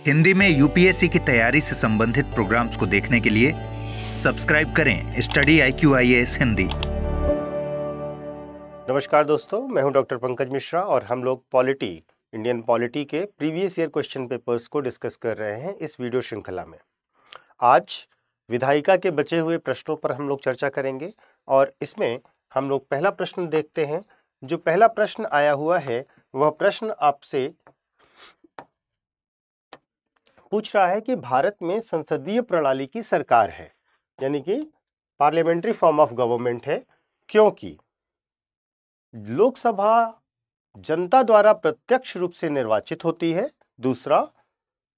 हिंदी में यूपीएससी की तैयारी से संबंधित प्रोग्राम्स को देखने के लिए सब्सक्राइब करें स्टडी IQ IAS हिंदी। नमस्कार दोस्तों, मैं हूं डॉक्टर पंकज मिश्रा और हम लोग इंडियन पॉलिटी के प्रीवियस ईयर क्वेश्चन पेपर्स को डिस्कस कर रहे हैं इस वीडियो श्रृंखला में। आज विधायिका के बचे हुए प्रश्नों पर हम लोग चर्चा करेंगे और इसमें हम लोग पहला प्रश्न देखते हैं। जो पहला प्रश्न आया हुआ है वह प्रश्न आपसे पूछ रहा है कि भारत में संसदीय प्रणाली की सरकार है, यानी कि पार्लियामेंट्री फॉर्म ऑफ गवर्नमेंट है, क्योंकि लोकसभा जनता द्वारा प्रत्यक्ष रूप से निर्वाचित होती है। दूसरा,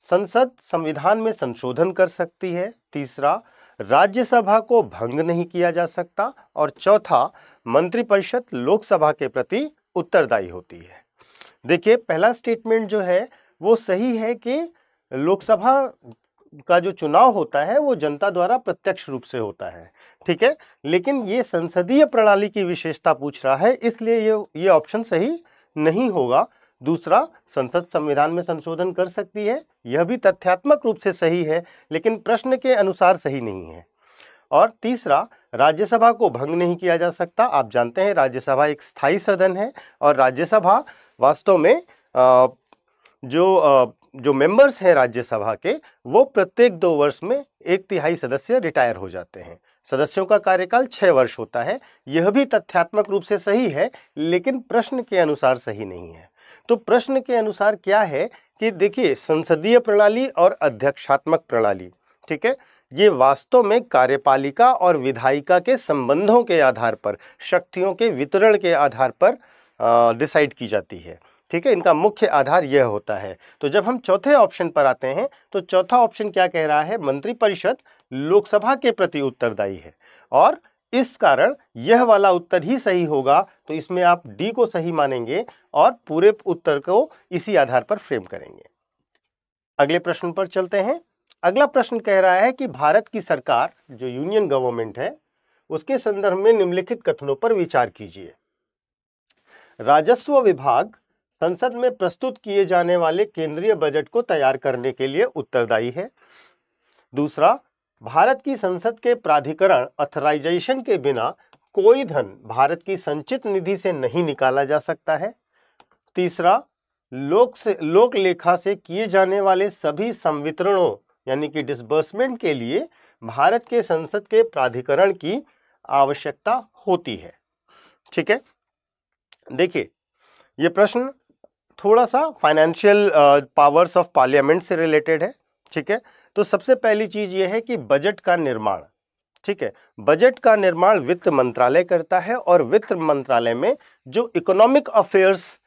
संसद संविधान में संशोधन कर सकती है। तीसरा, राज्यसभा को भंग नहीं किया जा सकता। और चौथा, मंत्रिपरिषद लोकसभा के प्रति उत्तरदायी होती है। देखिए, पहला स्टेटमेंट जो है वो सही है कि लोकसभा का जो चुनाव होता है वो जनता द्वारा प्रत्यक्ष रूप से होता है, ठीक है। लेकिन ये संसदीय प्रणाली की विशेषता पूछ रहा है, इसलिए ये ऑप्शन सही नहीं होगा। दूसरा, संसद संविधान में संशोधन कर सकती है, यह भी तथ्यात्मक रूप से सही है, लेकिन प्रश्न के अनुसार सही नहीं है। और तीसरा, राज्यसभा को भंग नहीं किया जा सकता। आप जानते हैं राज्यसभा एक स्थायी सदन है और राज्यसभा वास्तव में जो मेंबर्स हैं राज्यसभा के, वो प्रत्येक 2 वर्ष में 1/3 सदस्य रिटायर हो जाते हैं। सदस्यों का कार्यकाल 6 वर्ष होता है। यह भी तथ्यात्मक रूप से सही है, लेकिन प्रश्न के अनुसार सही नहीं है। तो प्रश्न के अनुसार क्या है कि देखिए, संसदीय प्रणाली और अध्यक्षात्मक प्रणाली, ठीक है, ये वास्तव में कार्यपालिका और विधायिका के संबंधों के आधार पर, शक्तियों के वितरण के आधार पर डिसाइड की जाती है, ठीक है। इनका मुख्य आधार यह होता है। तो जब हम चौथे ऑप्शन पर आते हैं तो चौथा ऑप्शन क्या कह रहा है? मंत्रिपरिषद लोकसभा के प्रति उत्तरदायी है और इस कारण यह वाला उत्तर ही सही होगा। तो इसमें आप डी को सही मानेंगे और पूरे उत्तर को इसी आधार पर फ्रेम करेंगे। अगले प्रश्न पर चलते हैं। अगला प्रश्न कह रहा है कि भारत की सरकार, जो यूनियन गवर्नमेंट है, उसके संदर्भ में निम्नलिखित कथनों पर विचार कीजिए। राजस्व विभाग संसद में प्रस्तुत किए जाने वाले केंद्रीय बजट को तैयार करने के लिए उत्तरदायी है। दूसरा, भारत की संसद के प्राधिकरण ऑथराइजेशन के बिना कोई धन भारत की संचित निधि से नहीं निकाला जा सकता है। तीसरा, लोक लेखा से किए जाने वाले सभी संवितरणों यानी कि डिसबर्समेंट के लिए भारत के संसद के प्राधिकरण की आवश्यकता होती है, ठीक है। देखिए, यह प्रश्न थोड़ा सा फाइनेंशियल पावर्स ऑफ पार्लियामेंट से रिलेटेड है, ठीक है। तो सबसे पहली चीज यह है कि बजट का निर्माण, ठीक है, बजट का निर्माण वित्त मंत्रालय करता है और वित्त मंत्रालय में जो इकोनॉमिक अफेयर्स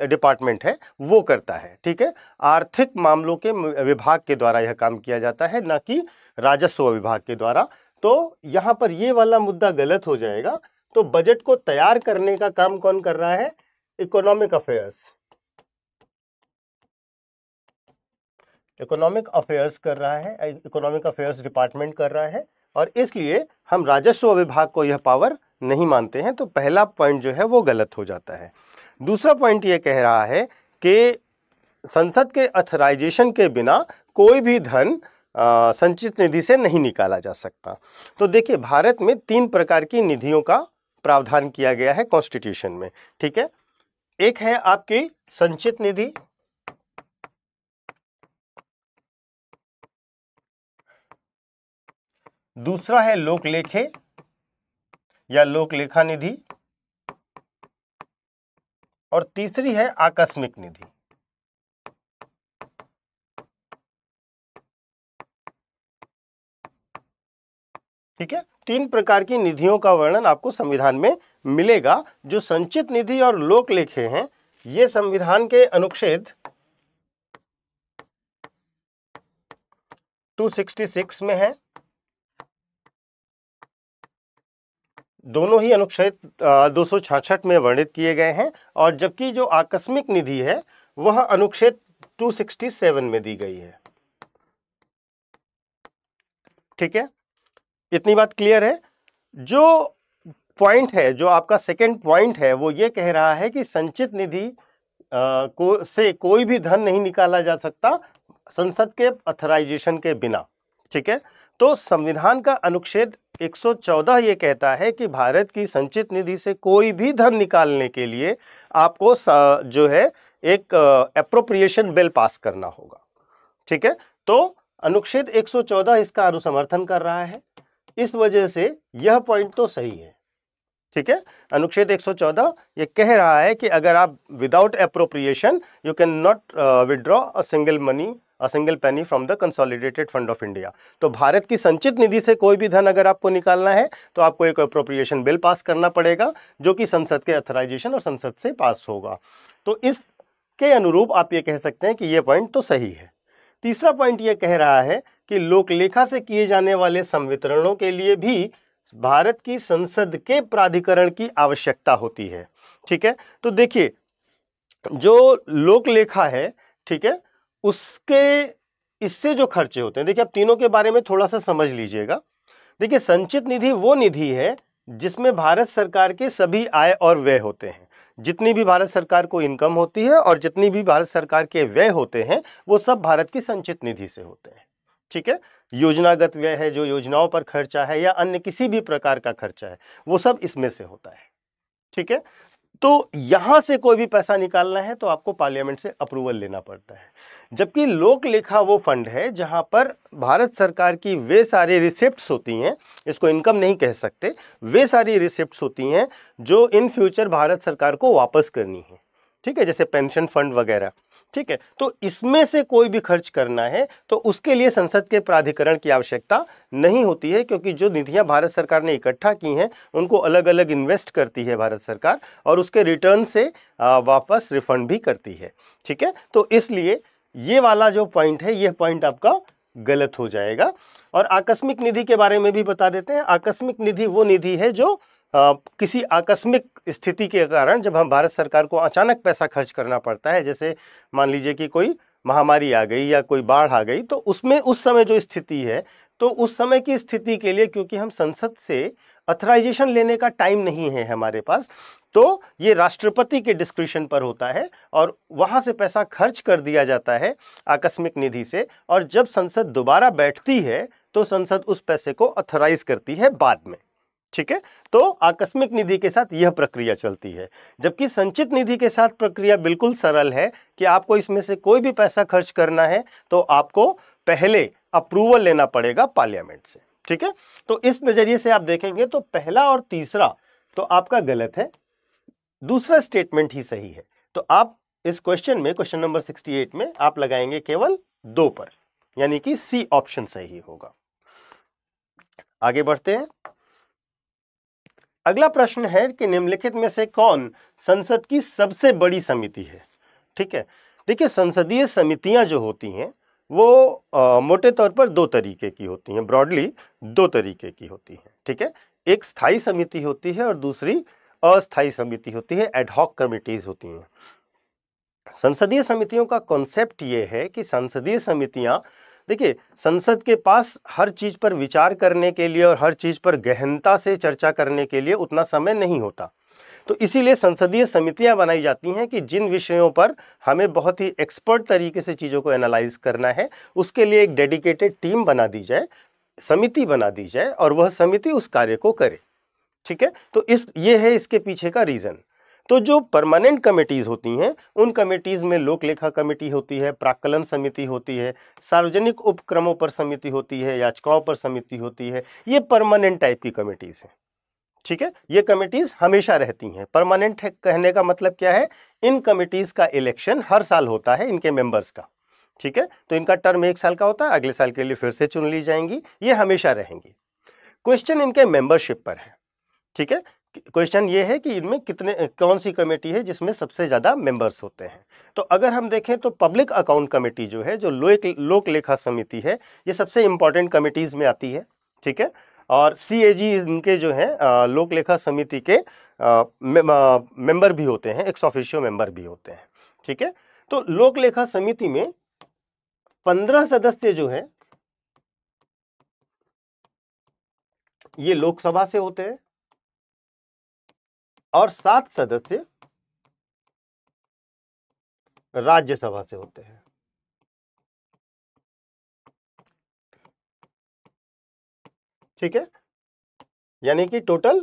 डिपार्टमेंट है वो करता है, ठीक है। आर्थिक मामलों के विभाग के द्वारा यह काम किया जाता है, ना कि राजस्व विभाग के द्वारा। तो यहां पर ये वाला मुद्दा गलत हो जाएगा। तो बजट को तैयार करने का काम कौन कर रहा है? इकोनॉमिक अफेयर्स कर रहा है, इकोनॉमिक अफेयर्स डिपार्टमेंट कर रहा है और इसलिए हम राजस्व विभाग को यह पावर नहीं मानते हैं। तो पहला पॉइंट जो है वो गलत हो जाता है। दूसरा पॉइंट यह कह रहा है कि संसद के ऑथराइजेशन के बिना कोई भी धन संचित निधि से नहीं निकाला जा सकता। तो देखिए, भारत में 3 प्रकार की निधियों का प्रावधान किया गया है कॉन्स्टिट्यूशन में, ठीक है। एक है आपकी संचित निधि, दूसरा है लोक लेखे या लोक लेखा निधि और तीसरी है आकस्मिक निधि, ठीक है। 3 प्रकार की निधियों का वर्णन आपको संविधान में मिलेगा। जो संचित निधि और लोक लेखे हैं, ये संविधान के अनुच्छेद 266 में है। दोनों ही अनुच्छेद 266 में वर्णित किए गए हैं और जबकि जो आकस्मिक निधि है वह अनुच्छेद 267 में दी गई है, ठीक है। इतनी बात क्लियर है। जो पॉइंट है, जो आपका सेकंड पॉइंट है, वो ये कह रहा है कि संचित निधि से कोई भी धन नहीं निकाला जा सकता संसद के ऑथराइजेशन के बिना। ठीक है, तो संविधान का अनुच्छेद 114 ये कहता है कि भारत की संचित निधि से कोई भी धन निकालने के लिए आपको जो है एक एप्रोप्रिएशन बिल पास करना होगा। ठीक है, तो अनुच्छेद 114 इसका अनुसमर्थन कर रहा है, इस वजह से यह पॉइंट तो सही है। ठीक है, अनुच्छेद 114 ये कह रहा है कि अगर आप without appropriation you can not withdraw a single penny from the consolidated fund of India. तो भारत की संचित निधि से कोई भी धन अगर आपको निकालना है तो आपको एक एप्रोप्रिएशन बिल पास करना पड़ेगा, जो कि संसद के ऑथराइजेशन और संसद से पास होगा। तो इसके अनुरूप आप ये कह सकते हैं कि ये पॉइंट तो सही है। तीसरा पॉइंट ये कह रहा है कि लोकलेखा से किए जाने वाले संवितरणों के लिए भी भारत की संसद के प्राधिकरण की आवश्यकता होती है। ठीक है, तो देखिए जो लोकलेखा है, ठीक है, उसके इससे जो खर्चे होते हैं, देखिए आप तीनों के बारे में थोड़ा सा समझ लीजिएगा। देखिए संचित निधि वो निधि है जिसमें भारत सरकार के सभी आय और व्यय होते हैं। जितनी भी भारत सरकार को इनकम होती है और जितनी भी भारत सरकार के व्यय होते हैं वो सब भारत की संचित निधि से होते हैं। ठीक है, योजनागत व्यय है, जो योजनाओं पर खर्चा है या अन्य किसी भी प्रकार का खर्चा है, वो सब इसमें से होता है। ठीक है, तो यहां से कोई भी पैसा निकालना है तो आपको पार्लियामेंट से अप्रूवल लेना पड़ता है। जबकि लोक लेखा वो फंड है जहां पर भारत सरकार की वे सारी रिसिप्ट्स होती हैं, इसको इनकम नहीं कह सकते, वे सारी रिसिप्ट्स होती हैं जो इन फ्यूचर भारत सरकार को वापस करनी है। ठीक है, जैसे पेंशन फंड वगैरह। ठीक है, तो इसमें से कोई भी खर्च करना है तो उसके लिए संसद के प्राधिकरण की आवश्यकता नहीं होती है, क्योंकि जो निधियां भारत सरकार ने इकट्ठा की हैं उनको अलग अलग इन्वेस्ट करती है भारत सरकार और उसके रिटर्न से वापस रिफंड भी करती है। ठीक है, तो इसलिए ये वाला जो पॉइंट है, यह पॉइंट आपका गलत हो जाएगा। और आकस्मिक निधि के बारे में भी बता देते हैं। आकस्मिक निधि वो निधि है जो किसी आकस्मिक स्थिति के कारण, जब हम भारत सरकार को अचानक पैसा खर्च करना पड़ता है, जैसे मान लीजिए कि कोई महामारी आ गई या कोई बाढ़ आ गई, तो उसमें उस समय जो स्थिति है, तो उस समय की स्थिति के लिए क्योंकि हम संसद से ऑथराइजेशन लेने का टाइम नहीं है हमारे पास, तो ये राष्ट्रपति के डिस्क्रिशन पर होता है और वहां से पैसा खर्च कर दिया जाता है आकस्मिक निधि से। और जब संसद दोबारा बैठती है तो संसद उस पैसे को ऑथराइज करती है बाद में। ठीक है, तो आकस्मिक निधि के साथ यह प्रक्रिया चलती है, जबकि संचित निधि के साथ प्रक्रिया बिल्कुल सरल है कि आपको इसमें से कोई भी पैसा खर्च करना है तो आपको पहले अप्रूवल लेना पड़ेगा पार्लियामेंट से। ठीक है, तो इस नजरिए से आप देखेंगे तो पहला और तीसरा तो आपका गलत है, दूसरा स्टेटमेंट ही सही है। तो आप इस क्वेश्चन में, क्वेश्चन नंबर 68 में आप लगाएंगे केवल 2 पर, यानी कि सी ऑप्शन सही होगा। आगे बढ़ते हैं। अगला प्रश्न है कि निम्नलिखित में से कौन संसद की सबसे बड़ी समिति है। ठीक है, देखिए संसदीय समितियां जो होती हैं वो मोटे तौर पर 2 तरीके की होती हैं, ब्रॉडली 2 तरीके की होती हैं। ठीक है, एक स्थायी समिति होती है और दूसरी अस्थायी समिति होती है, एडहॉक कमिटीज होती हैं। संसदीय समितियों का कॉन्सेप्ट ये है कि संसदीय समितियां, देखिए संसद के पास हर चीज पर विचार करने के लिए और हर चीज पर गहनता से चर्चा करने के लिए उतना समय नहीं होता, तो इसीलिए संसदीय समितियां बनाई जाती हैं कि जिन विषयों पर हमें बहुत ही एक्सपर्ट तरीके से चीज़ों को एनालाइज करना है, उसके लिए एक डेडिकेटेड टीम बना दी जाए, समिति बना दी जाए और वह समिति उस कार्य को करे। ठीक है, तो ये है इसके पीछे का रीज़न। तो जो परमानेंट कमेटीज होती हैं, उन कमेटीज में लोक लेखा कमेटी होती है, प्राक्कलन समिति होती है, सार्वजनिक उपक्रमों पर समिति होती है, याचिकाओं पर समिति होती है, ये परमानेंट टाइप की कमेटीज हैं। ठीक है, ये कमेटीज हमेशा रहती हैं। परमानेंट कहने का मतलब क्या है, इन कमेटीज का इलेक्शन हर साल होता है इनके मेंबर्स का। ठीक है, तो इनका टर्म 1 साल का होता है, अगले साल के लिए फिर से चुन ली जाएंगी, ये हमेशा रहेंगी। क्वेश्चन इनके मेंबरशिप पर है। ठीक है, क्वेश्चन ये है कि इनमें कौन सी कमेटी है जिसमें सबसे ज्यादा मेंबर्स होते हैं। तो अगर हम देखें तो पब्लिक अकाउंट कमेटी जो है, जो लोक लेखा समिति है, ये सबसे इंपॉर्टेंट कमिटीज में आती है। ठीक है, और सीएजी इनके जो है लोक लेखा समिति के मेंबर भी होते हैं, एक्स ऑफिशियो मेंबर भी होते हैं। ठीक है, तो लोक लेखा समिति में 15 सदस्य जो है ये लोकसभा से होते हैं और 7 सदस्य राज्यसभा से होते हैं। ठीक है, यानी कि टोटल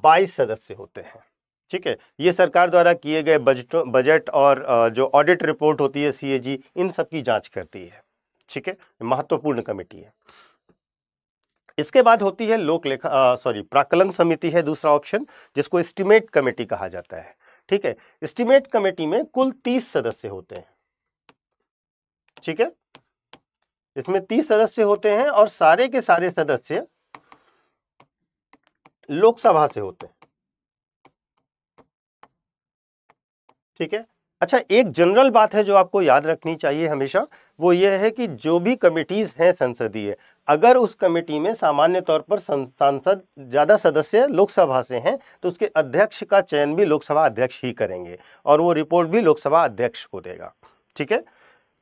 22 सदस्य होते हैं। ठीक है, ये सरकार द्वारा किए गए बजट और जो ऑडिट रिपोर्ट होती है CAG, इन सब की जांच करती है। ठीक है, महत्वपूर्ण कमेटी है। इसके बाद होती है प्राक्कलन समिति है दूसरा ऑप्शन, जिसको एस्टीमेट कमेटी कहा जाता है। ठीक है, एस्टीमेट कमेटी में कुल 30 सदस्य होते हैं। ठीक है, इसमें 30 सदस्य होते हैं और सारे के सारे सदस्य लोकसभा से होते हैं। ठीक है, अच्छा, एक जनरल बात है जो आपको याद रखनी चाहिए हमेशा, वो ये है कि जो भी कमिटीज हैं संसदीय, अगर उस कमेटी में सामान्य तौर पर सांसद ज्यादा सदस्य लोकसभा से हैं तो उसके अध्यक्ष का चयन भी लोकसभा अध्यक्ष ही करेंगे और वो रिपोर्ट भी लोकसभा अध्यक्ष को देगा। ठीक है,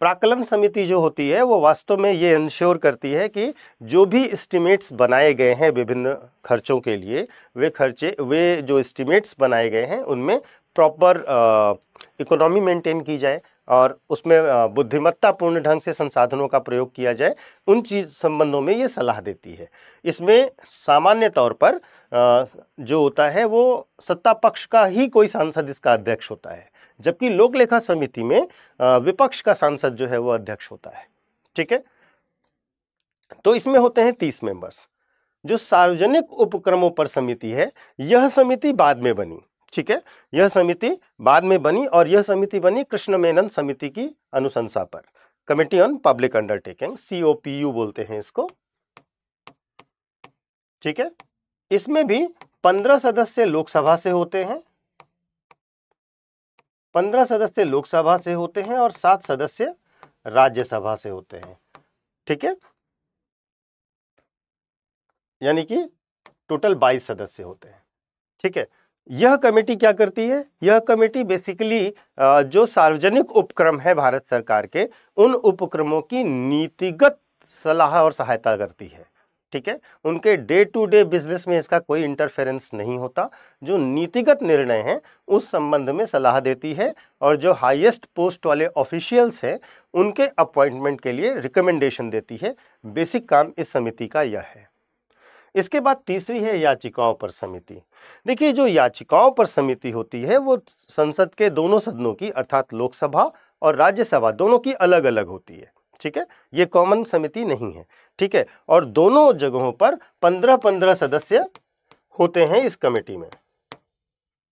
प्राक्कलन समिति जो होती है वो वास्तव में ये इंश्योर करती है कि जो भी एस्टिमेट्स बनाए गए हैं विभिन्न खर्चों के लिए, वे जो एस्टिमेट्स बनाए गए हैं उनमें प्रॉपर इकोनॉमी मेंटेन की जाए और उसमें बुद्धिमत्तापूर्ण ढंग से संसाधनों का प्रयोग किया जाए, उन चीज संबंधों में ये सलाह देती है। इसमें सामान्य तौर पर जो होता है वो सत्ता पक्ष का ही कोई सांसद इसका अध्यक्ष होता है, जबकि लोक लेखा समिति में विपक्ष का सांसद जो है वो अध्यक्ष होता है। ठीक है, तो इसमें होते हैं 30 मेंबर्स। जो सार्वजनिक उपक्रमों पर समिति है, यह समिति बाद में बनी। ठीक है, यह समिति बाद में बनी और यह समिति बनी कृष्ण मेनन समिति की अनुशंसा पर, committee on public undertaking, COPU बोलते हैं इसको। ठीक है, इसमें भी 15 सदस्य लोकसभा से होते हैं, 15 सदस्य लोकसभा से होते हैं और 7 सदस्य राज्यसभा से होते हैं। ठीक है, यानी कि टोटल 22 सदस्य होते हैं। ठीक है, यह कमेटी क्या करती है? यह कमेटी बेसिकली जो सार्वजनिक उपक्रम है भारत सरकार के, उन उपक्रमों की नीतिगत सलाह और सहायता करती है। ठीक है, उनके डे टू डे बिजनेस में इसका कोई इंटरफेरेंस नहीं होता। जो नीतिगत निर्णय हैं उस संबंध में सलाह देती है और जो हाईएस्ट पोस्ट वाले ऑफिशियल्स हैं उनके अपॉइंटमेंट के लिए रिकमेंडेशन देती है। बेसिक काम इस समिति का यह है। इसके बाद तीसरी है याचिकाओं पर समिति। देखिए, जो याचिकाओं पर समिति होती है वो संसद के दोनों सदनों की, अर्थात लोकसभा और राज्यसभा दोनों की अलग अलग होती है। ठीक है, ये कॉमन समिति नहीं है। ठीक है, और दोनों जगहों पर 15-15 सदस्य होते हैं इस कमेटी में।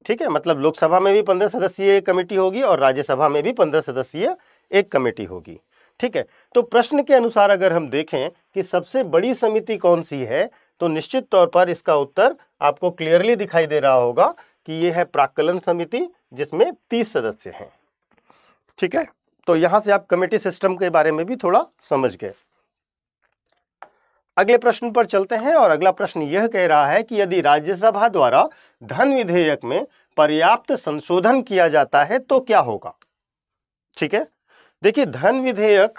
ठीक है, मतलब लोकसभा में भी 15 सदस्यीय कमेटी होगी और राज्यसभा में भी 15 सदस्यीय एक कमेटी होगी। ठीक है, तो प्रश्न के अनुसार अगर हम देखें कि सबसे बड़ी समिति कौन सी है, तो निश्चित तौर पर इसका उत्तर आपको क्लियरली दिखाई दे रहा होगा कि यह है प्राक्कलन समिति, जिसमें 30 सदस्य हैं। ठीक है, तो यहां से आप कमेटी सिस्टम के बारे में भी थोड़ा समझ गए। अगले प्रश्न पर चलते हैं और अगला प्रश्न यह कह रहा है कि यदि राज्यसभा द्वारा धन विधेयक में पर्याप्त संशोधन किया जाता है तो क्या होगा। ठीक है, देखिए, धन विधेयक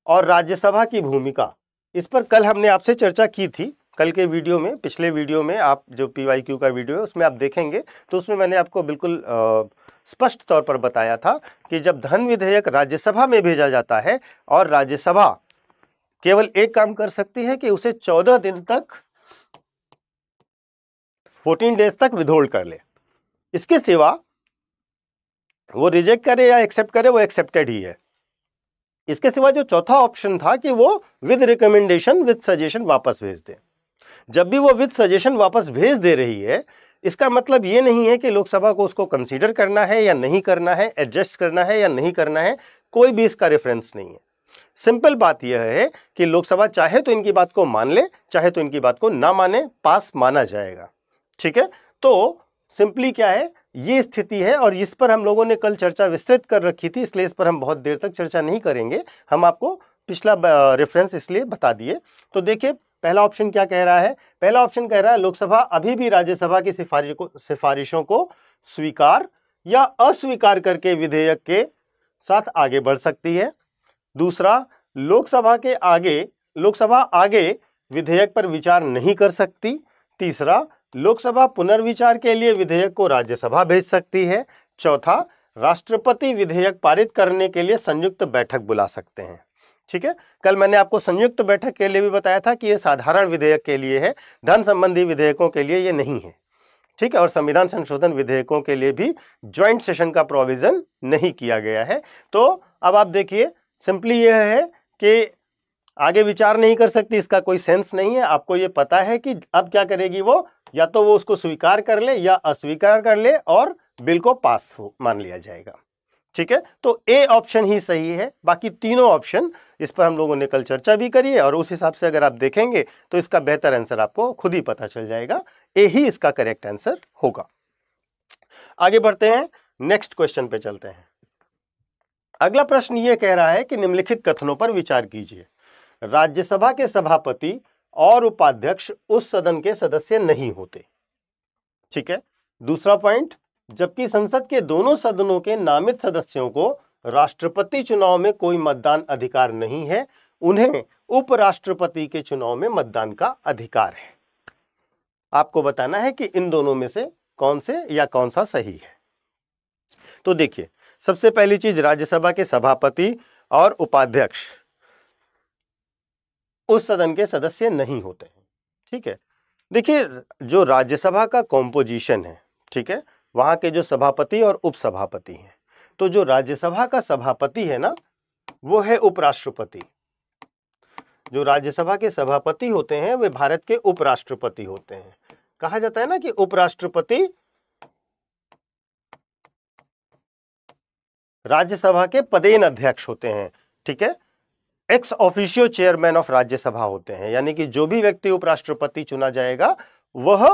और राज्यसभा की भूमिका, इस पर कल हमने आपसे चर्चा की थी। कल के वीडियो में, पिछले वीडियो में, आप जो PYQ का वीडियो है उसमें आप देखेंगे तो उसमें मैंने आपको बिल्कुल स्पष्ट तौर पर बताया था कि जब धन विधेयक राज्यसभा में भेजा जाता है और राज्यसभा केवल एक काम कर सकती है कि उसे 14 दिन तक, 14 डेज तक विथहोल्ड कर ले। इसके सिवा वो रिजेक्ट करे या एक्सेप्ट करे, वो एक्सेप्टेड ही है। इसके सिवा जो चौथा ऑप्शन था कि वो विद रिकमेंडेशन विद सजेशन वापस भेज दे। जब भी वो विद सजेशन वापस भेज दे रही है, इसका मतलब ये नहीं है कि लोकसभा को उसको कंसीडर करना है या नहीं करना है, एडजस्ट करना है या नहीं करना है, कोई भी इसका रेफरेंस नहीं है। सिंपल बात यह है कि लोकसभा चाहे तो इनकी बात को मान ले, चाहे तो इनकी बात को ना माने, पास माना जाएगा। ठीक है, तो सिंपली क्या है, ये स्थिति है और इस पर हम लोगों ने कल चर्चा विस्तृत कर रखी थी, इसलिए इस पर हम बहुत देर तक चर्चा नहीं करेंगे। हम आपको पिछला रेफरेंस इसलिए बता दिए। तो देखिए, पहला ऑप्शन क्या कह रहा है? पहला ऑप्शन कह रहा है लोकसभा अभी भी राज्यसभा की सिफारिशों को स्वीकार या अस्वीकार करके विधेयक के साथ आगे बढ़ सकती है। दूसरा, लोकसभा आगे विधेयक पर विचार नहीं कर सकती। तीसरा, लोकसभा पुनर्विचार के लिए विधेयक को राज्यसभा भेज सकती है। चौथा, राष्ट्रपति विधेयक पारित करने के लिए संयुक्त बैठक बुला सकते हैं। ठीक है, कल मैंने आपको संयुक्त बैठक के लिए भी बताया था कि यह साधारण विधेयक के लिए है, धन संबंधी विधेयकों के लिए यह नहीं है। ठीक है, और संविधान संशोधन विधेयकों के लिए भी ज्वाइंट सेशन का प्रोविजन नहीं किया गया है। तो अब आप देखिए, सिंपली यह है कि आगे विचार नहीं कर सकती, इसका कोई सेंस नहीं है। आपको ये पता है कि अब क्या करेगी वो, या तो वो उसको स्वीकार कर ले या अस्वीकार कर ले और बिल को पास हो मान लिया जाएगा। ठीक है, तो ए ऑप्शन ही सही है। बाकी तीनों ऑप्शन, इस पर हम लोगों ने कल चर्चा भी करी है और उस हिसाब से अगर आप देखेंगे तो इसका बेहतर आंसर आपको खुद ही पता चल जाएगा। ए ही इसका करेक्ट आंसर होगा। आगे बढ़ते हैं, नेक्स्ट क्वेश्चन पे चलते हैं। अगला प्रश्न यह कह रहा है कि निम्नलिखित कथनों पर विचार कीजिए। राज्यसभा के सभापति और उपाध्यक्ष उस सदन के सदस्य नहीं होते। ठीक है, दूसरा पॉइंट, जबकि संसद के दोनों सदनों के नामित सदस्यों को राष्ट्रपति चुनाव में कोई मतदान अधिकार नहीं है, उन्हें उपराष्ट्रपति के चुनाव में मतदान का अधिकार है। आपको बताना है कि इन दोनों में से कौन से या कौन सा सही है। तो देखिए, सबसे पहली चीज, राज्यसभा के सभापति और उपाध्यक्ष उस सदन के सदस्य नहीं होते हैं। ठीक है, देखिए जो राज्यसभा का कॉम्पोजिशन है, ठीक है, वहां के जो सभापति और उपसभापति हैं, तो जो राज्यसभा का सभापति है ना, वो है उपराष्ट्रपति। जो राज्यसभा के सभापति होते हैं वे भारत के उपराष्ट्रपति होते हैं। कहा जाता है ना कि उपराष्ट्रपति राज्यसभा के पदेन अध्यक्ष होते हैं। ठीक है, ex officio chairman of Rajya Sabha होते हैं, यानी कि जो भी व्यक्ति उपराष्ट्रपति चुना जाएगा वह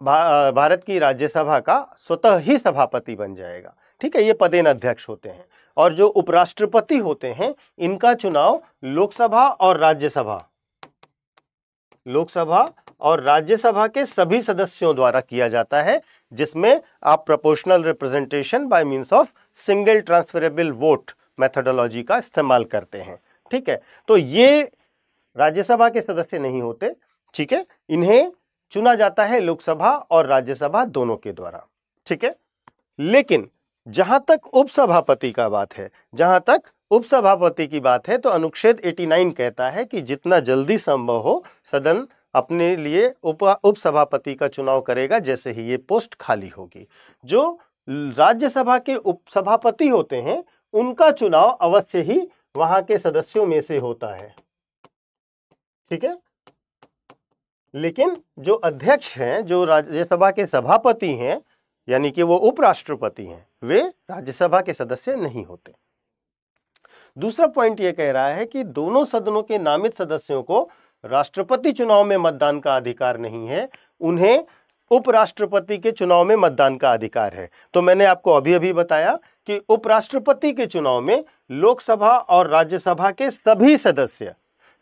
भारत की राज्यसभा का स्वतः ही सभापति बन जाएगा। ठीक है, ये पदेन अध्यक्ष होते हैं। और जो उपराष्ट्रपति होते हैं इनका चुनाव लोकसभा और राज्यसभा के सभी सदस्यों द्वारा किया जाता है, जिसमें आप proportional representation by means of single transferable vote methodology का इस्तेमाल करते हैं। ठीक है, तो ये राज्यसभा के सदस्य नहीं होते। ठीक है, इन्हें चुना जाता है लोकसभा और राज्यसभा दोनों के द्वारा। ठीक है, लेकिन जहां तक उपसभापति का बात है, तो अनुच्छेद 89 कहता है कि जितना जल्दी संभव हो सदन अपने लिए उपसभापति का चुनाव करेगा जैसे ही ये पोस्ट खाली होगी। जो राज्यसभा के उपसभापति होते हैं उनका चुनाव अवश्य ही वहां के सदस्यों में से होता है। ठीक है, लेकिन जो अध्यक्ष हैं, जो राज्यसभा के सभापति हैं, यानी कि वो उपराष्ट्रपति हैं, वे राज्यसभा के सदस्य नहीं होते। दूसरा पॉइंट यह कह रहा है कि दोनों सदनों के नामित सदस्यों को राष्ट्रपति चुनाव में मतदान का अधिकार नहीं है, उन्हें उपराष्ट्रपति के चुनाव में मतदान का अधिकार है। तो मैंने आपको अभी अभी बताया कि उपराष्ट्रपति के चुनाव में लोकसभा और राज्यसभा के सभी सदस्य,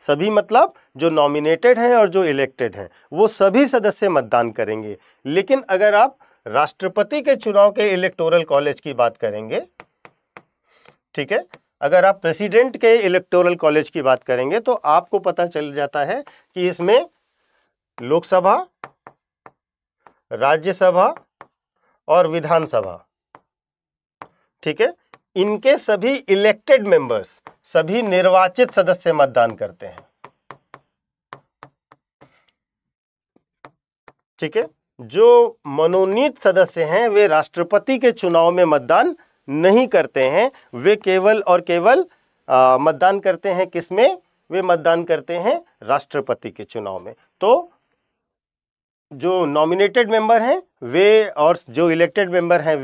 सभी मतलब जो नॉमिनेटेड हैं और जो इलेक्टेड हैं, वो सभी सदस्य मतदान करेंगे। लेकिन अगर आप राष्ट्रपति के चुनाव के इलेक्टोरल कॉलेज की बात करेंगे, ठीक है, अगर आप प्रेसिडेंट के इलेक्टोरल कॉलेज की बात करेंगे तो आपको पता चल जाता है कि इसमें लोकसभा, राज्यसभा और विधानसभा, ठीक है, इनके सभी इलेक्टेड मेंबर्स, सभी निर्वाचित सदस्य मतदान करते हैं। ठीक है, जो मनोनीत सदस्य हैं वे राष्ट्रपति के चुनाव में मतदान नहीं करते हैं, वे केवल और केवल मतदान करते हैं किसमें? वे मतदान करते हैं राष्ट्रपति के चुनाव में। तो जो नॉमिनेटेड मेंबर हैं वे और जो इलेक्टेड मेंबर हैं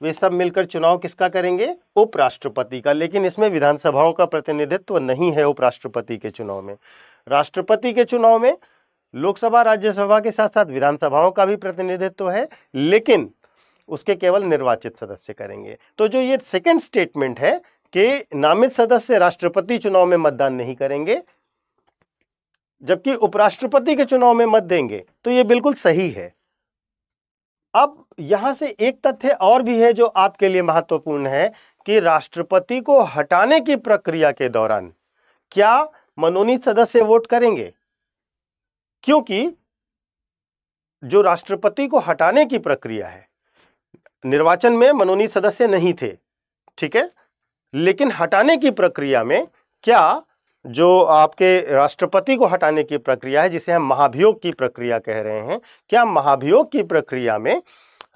वे सब मिलकर चुनाव किसका करेंगे? उपराष्ट्रपति का। लेकिन इसमें विधानसभाओं का प्रतिनिधित्व नहीं है उपराष्ट्रपति के चुनाव में। राष्ट्रपति के चुनाव में लोकसभा, राज्यसभा के साथ साथ विधानसभाओं का भी प्रतिनिधित्व है, लेकिन उसके केवल निर्वाचित सदस्य करेंगे। तो जो ये सेकंड स्टेटमेंट है कि नामित सदस्य राष्ट्रपति चुनाव में मतदान नहीं करेंगे जबकि उपराष्ट्रपति के चुनाव में मत देंगे, तो ये बिल्कुल सही है। अब यहां से एक तथ्य और भी है जो आपके लिए महत्वपूर्ण है कि राष्ट्रपति को हटाने की प्रक्रिया के दौरान क्या मनोनीत सदस्य वोट करेंगे? क्योंकि जो राष्ट्रपति को हटाने की प्रक्रिया है, निर्वाचन में मनोनीत सदस्य नहीं थे, ठीक है। लेकिन हटाने की प्रक्रिया में क्या जो आपके राष्ट्रपति को हटाने की प्रक्रिया है, जिसे हम महाभियोग की प्रक्रिया कह रहे हैं, क्या महाभियोग की प्रक्रिया में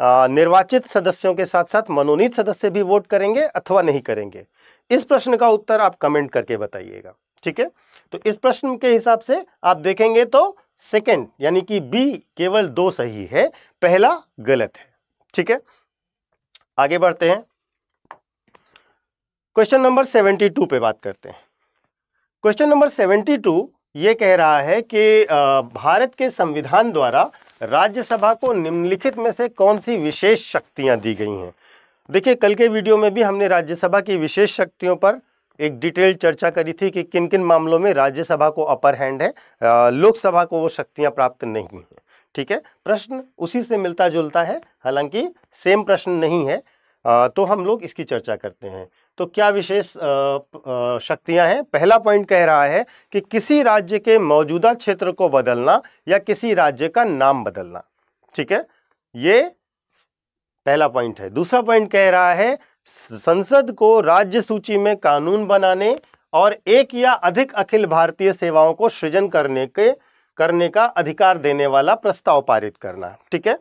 निर्वाचित सदस्यों के साथ साथ मनोनीत सदस्य भी वोट करेंगे अथवा नहीं करेंगे? इस प्रश्न का उत्तर आप कमेंट करके बताइएगा। ठीक है, तो इस प्रश्न के हिसाब से आप देखेंगे तो सेकंड यानी कि बी केवल 2 सही है, पहला गलत है। ठीक है, आगे बढ़ते हैं, क्वेश्चन नंबर 72 पे बात करते हैं। क्वेश्चन नंबर 72 ये कह रहा है कि भारत के संविधान द्वारा राज्यसभा को निम्नलिखित में से कौन सी विशेष शक्तियां दी गई हैं? देखिए, कल के वीडियो में भी हमने राज्यसभा की विशेष शक्तियों पर एक डिटेल चर्चा करी थी कि किन किन मामलों में राज्यसभा को अपर हैंड है, लोकसभा को वो शक्तियां प्राप्त नहीं है। ठीक है, प्रश्न उसी से मिलता जुलता है, हालांकि सेम प्रश्न नहीं है, तो हम लोग इसकी चर्चा करते हैं। तो क्या विशेष शक्तियां हैं? पहला पॉइंट कह रहा है कि किसी राज्य के मौजूदा क्षेत्र को बदलना या किसी राज्य का नाम बदलना। ठीक है, ये पहला पॉइंट है। दूसरा पॉइंट कह रहा है संसद को राज्य सूची में कानून बनाने और एक या अधिक अखिल भारतीय सेवाओं को सृजन करने का अधिकार देने वाला प्रस्ताव पारित करना। ठीक है,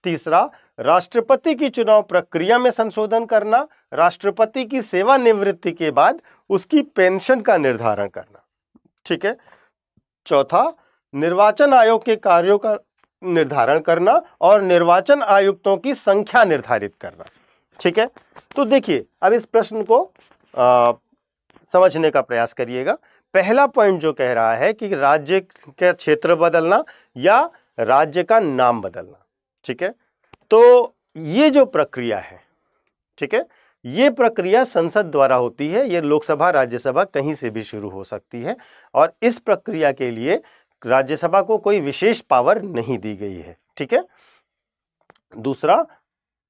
तीसरा राष्ट्रपति की चुनाव प्रक्रिया में संशोधन करना, राष्ट्रपति की सेवानिवृत्ति के बाद उसकी पेंशन का निर्धारण करना। ठीक है, चौथा निर्वाचन आयोग के कार्यों का निर्धारण करना और निर्वाचन आयुक्तों की संख्या निर्धारित करना। ठीक है, तो देखिए अब इस प्रश्न को समझने का प्रयास करिएगा। पहला पॉइंट जो कह रहा है कि राज्य का क्षेत्र बदलना या राज्य का नाम बदलना। ठीक है, तो ये जो प्रक्रिया है, ठीक है, ये प्रक्रिया संसद द्वारा होती है। ये लोकसभा राज्यसभा कहीं से भी शुरू हो सकती है और इस प्रक्रिया के लिए राज्यसभा को कोई विशेष पावर नहीं दी गई है। ठीक है, दूसरा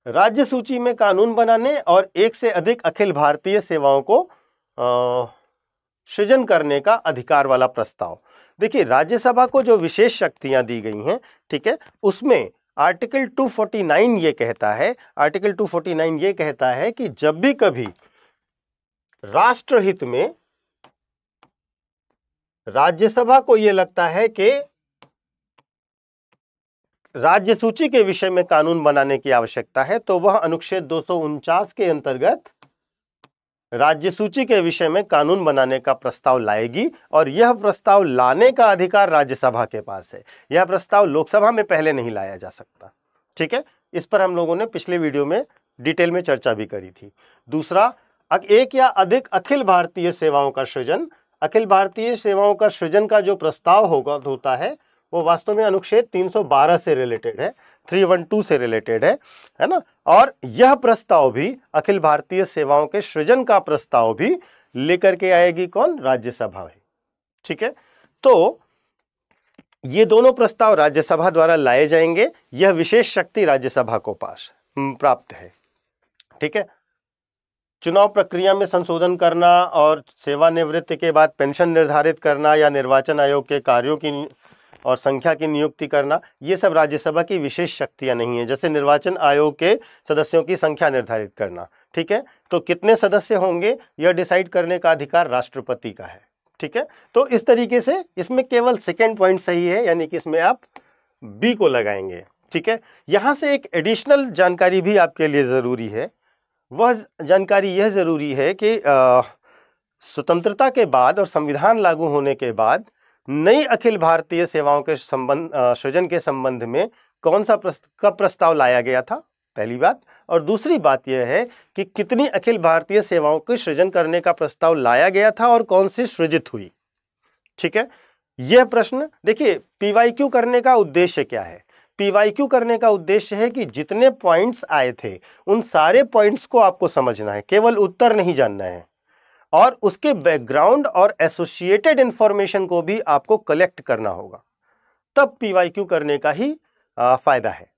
राज्य सूची में कानून बनाने और एक से अधिक अखिल भारतीय सेवाओं को सृजन करने का अधिकार वाला प्रस्ताव। देखिए, राज्यसभा को जो विशेष शक्तियां दी गई हैं, ठीक है, उसमें आर्टिकल 249 ये कहता है, आर्टिकल 249 ये कहता है कि जब भी कभी राष्ट्रहित में राज्यसभा को यह लगता है कि राज्य सूची के विषय में कानून बनाने की आवश्यकता है, तो वह अनुच्छेद 249 के अंतर्गत राज्य सूची के विषय में कानून बनाने का प्रस्ताव लाएगी और यह प्रस्ताव लाने का अधिकार राज्यसभा के पास है। यह प्रस्ताव लोकसभा में पहले नहीं लाया जा सकता। ठीक है, इस पर हम लोगों ने पिछले वीडियो में डिटेल में चर्चा भी करी थी। दूसरा, एक या अधिक अखिल भारतीय सेवाओं का सृजन। अखिल भारतीय सेवाओं का सृजन का जो प्रस्ताव होता है वो वास्तव में अनुच्छेद 312 से रिलेटेड है, 312 से रिलेटेड है ना। और यह प्रस्ताव भी, अखिल भारतीय सेवाओं के सृजन का प्रस्ताव भी लेकर के आएगी कौन? राज्यसभा है। ठीक है, तो ये दोनों प्रस्ताव राज्यसभा द्वारा लाए जाएंगे। यह विशेष शक्ति राज्यसभा को पास प्राप्त है। ठीक है, चुनाव प्रक्रिया में संशोधन करना और सेवानिवृत्ति के बाद पेंशन निर्धारित करना या निर्वाचन आयोग के कार्यों की और संख्या की नियुक्ति करना, ये सब राज्यसभा की विशेष शक्तियां नहीं है। जैसे निर्वाचन आयोग के सदस्यों की संख्या निर्धारित करना, ठीक है, तो कितने सदस्य होंगे यह डिसाइड करने का अधिकार राष्ट्रपति का है। ठीक है, तो इस तरीके से इसमें केवल सेकेंड पॉइंट सही है, यानी कि इसमें आप बी को लगाएंगे। ठीक है, यहां से एक एडिशनल जानकारी भी आपके लिए जरूरी है। वह जानकारी यह जरूरी है कि स्वतंत्रता के बाद और संविधान लागू होने के बाद नई अखिल भारतीय सेवाओं के सृजन के संबंध में कौन सा कब प्रस्ताव लाया गया था, पहली बात। और दूसरी बात यह है कि कितनी अखिल भारतीय सेवाओं के सृजन करने का प्रस्ताव लाया गया था और कौन सी सृजित हुई। ठीक है, यह प्रश्न देखिए, पीवाईक्यू करने का उद्देश्य क्या है? पीवाईक्यू करने का उद्देश्य है कि जितने पॉइंट्स आए थे उन सारे पॉइंट्स को आपको समझना है, केवल उत्तर नहीं जानना है, और उसके बैकग्राउंड और एसोसिएटेड इंफॉर्मेशन को भी आपको कलेक्ट करना होगा, तब पीवाईक्यू करने का ही फायदा है।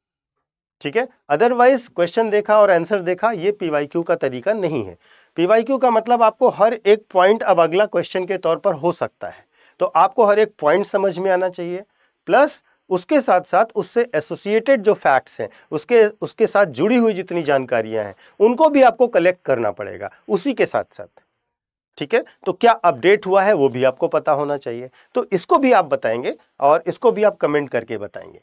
ठीक है, अदरवाइज क्वेश्चन देखा और आंसर देखा, ये पीवाईक्यू का तरीका नहीं है। पीवाईक्यू का मतलब आपको हर एक पॉइंट अब अगला क्वेश्चन के तौर पर हो सकता है, तो आपको हर एक पॉइंट समझ में आना चाहिए, प्लस उसके साथ साथ उससे एसोसिएटेड जो फैक्ट्स हैं, उसके साथ जुड़ी हुई जितनी जानकारियां हैं, उनको भी आपको कलेक्ट करना पड़ेगा उसी के साथ साथ। ठीक है, तो क्या अपडेट हुआ है वो भी आपको पता होना चाहिए, तो इसको भी आप बताएंगे और इसको भी आप कमेंट करके बताएंगे।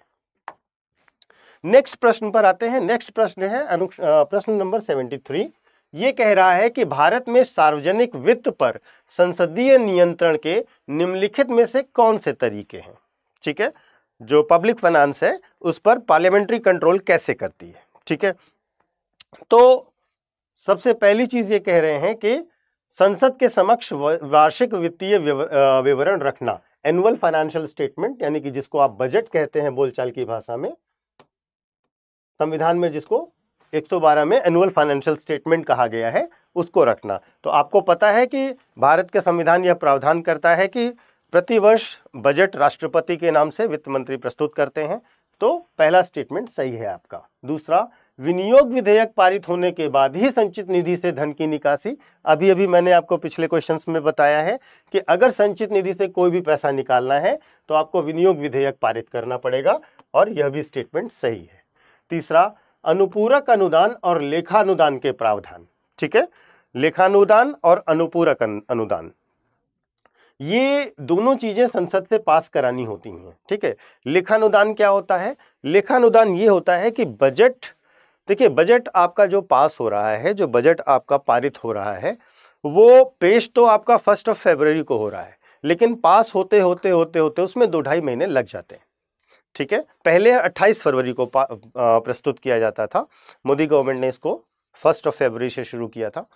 नेक्स्ट प्रश्न पर आते हैं। नेक्स्ट प्रश्न है प्रश्न नंबर 73। ये कह रहा है कि भारत में सार्वजनिक वित्त पर संसदीय नियंत्रण के निम्नलिखित में से कौन से तरीके हैं। ठीक है, जो पब्लिक फाइनेंस है उस पर पार्लियामेंट्री कंट्रोल कैसे करती है। ठीक है, तो सबसे पहली चीज ये कह रहे हैं कि संसद के समक्ष वार्षिक वित्तीय विवरण रखना, एनुअल फाइनेंशियल स्टेटमेंट, यानी कि जिसको आप बजट कहते हैं बोलचाल की भाषा में, संविधान में जिसको 112 में एनुअल फाइनेंशियल स्टेटमेंट कहा गया है, उसको रखना। तो आपको पता है कि भारत के संविधान यह प्रावधान करता है कि प्रतिवर्ष बजट राष्ट्रपति के नाम से वित्त मंत्री प्रस्तुत करते हैं। तो पहला स्टेटमेंट सही है आपका। दूसरा, विनियोग विधेयक पारित होने के बाद ही संचित निधि से धन की निकासी। अभी मैंने आपको पिछले क्वेश्चंस में बताया है कि अगर संचित निधि से कोई भी पैसा निकालना है तो आपको विनियोग विधेयक पारित करना पड़ेगा, और यह भी स्टेटमेंट सही है। तीसरा, अनुपूरक अनुदान और लेखानुदान के प्रावधान। ठीक है, लेखानुदान और अनुपूरक अनुदान, ये दोनों चीजें संसद से पास करानी होती हैं। ठीक है, लेखानुदान क्या होता है? लेखानुदान ये होता है कि बजट, देखिए बजट आपका जो पास हो रहा है, जो बजट आपका पारित हो रहा है, वो पेश तो आपका 1 फरवरी को हो रहा है, लेकिन पास होते होते उसमें 2-2.5 महीने लग जाते हैं। ठीक है, पहले 28 फरवरी को प्रस्तुत किया जाता था, मोदी गवर्नमेंट ने इसको 1 फरवरी से शुरू किया था।